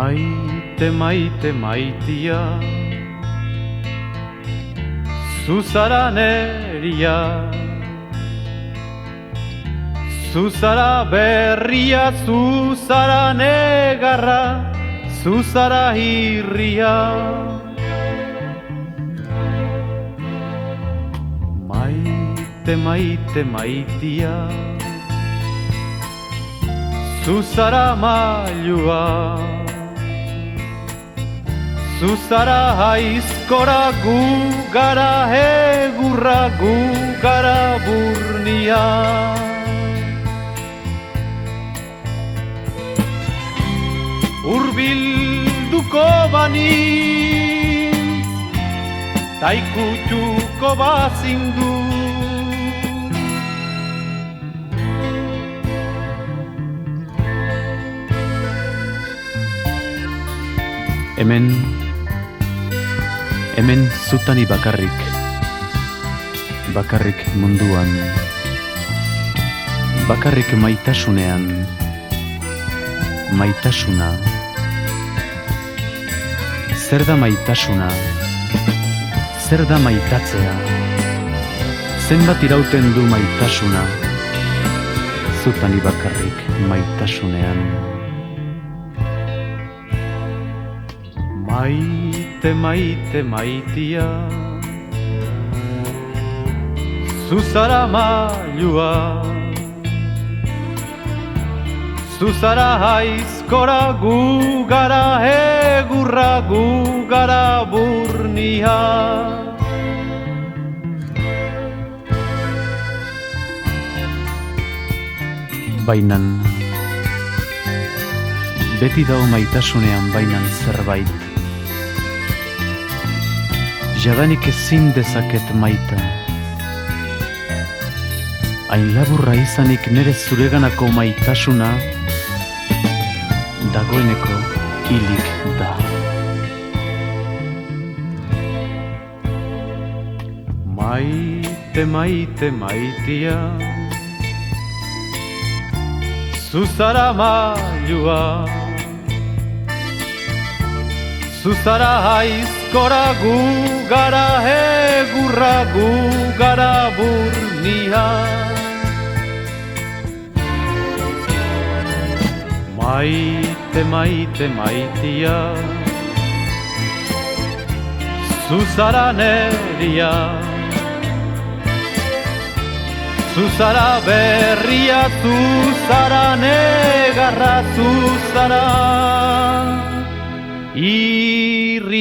Maite, maite, maitia, zuzara neria, zuzara berria, zuzara negarra, zuzara hirria. Maite, maite, maitia, zuzara mailua, zuzara aizkora, gu gara egurra, gu gara burnia. Urbilduko banitz, ta ikutuko bazindu. Hemen zutani bakarrik munduan, bakarrik maitasunean, maitasuna. Zer da maitasuna? Zer da maitatzea? Zenbat irauten du maitasuna? Zutani bakarrik maitasunean. Maite, maite, maitia, zuzara mailua, zuzara aizkora, gu gara egurra, gu gara burnia. Bainan, beti dau maitasunean bainan zerbait. Jadanik ezin dezaket maita, hain laburra izanik nere zureganako maitasuna dagoeneko hilik da. Maite, maite, maitia, zuzara mailua, zuzara aizkora, gu gara egurra, gu gara burnia. Maite, maite, maitia, zuzara neria, zuzara berria, zuzara negarra, zuzara hirria.